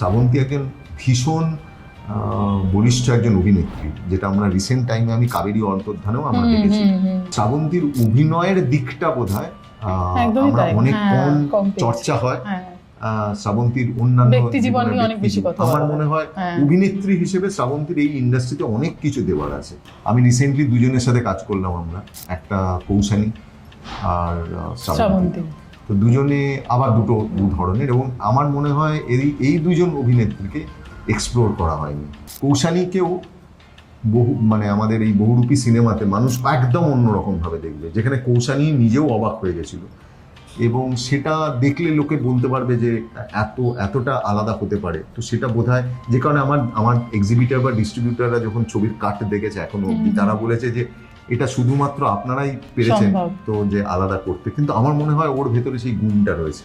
শ্রাবন্তী একজন ভীষণ বলিষ্ঠ একজন অভিনেত্রী, যেটা আমরা রিসেন্ট টাইমে আমি কাবেরী অন্তর্ধানেও আমরা দেখেছি। শ্রাবন্তীর অভিনয়ের দিকটা বোধহয় আমরা অনেক কম চর্চা হয়। শ্রাবন্তীর অন্যান্য আমার মনে হয় অভিনেত্রী হিসেবে শ্রাবন্তীর এই ইন্ডাস্ট্রিতে অনেক কিছু দেওয়ার আছে। আমি রিসেন্টলি দুজনের সাথে কাজ করলাম আমরা, একটা কৌশানী আর শ্রাবন্তী। তো দুজনে আবার দু ধরনের, এবং আমার মনে হয় এই দুজন অভিনেত্রীকে এক্সপ্লোর করা হয়নি। কৌশানীকেও মানে আমাদের এই বহুরূপী সিনেমাতে মানুষ একদম অন্যরকম ভাবে দেখবে, যেখানে কৌশানী নিজেও অবাক হয়ে গেছিল, এবং সেটা দেখলে লোকে বলতে পারবে যে এতটা আলাদা হতে পারে। তো সেটা বোধহয় যে কারণে আমার এক্সিবিটার বা ডিস্ট্রিবিউটাররা যখন ছবির কাট দেখেছে এখনো অব্দি, তারা বলেছে যে এটা শুধুমাত্র আপনারাই পেরেছেন তো যে আলাদা করতে, কিন্তু আমার মনে হয় ওর ভেতরে সেই গুণটা রয়েছে।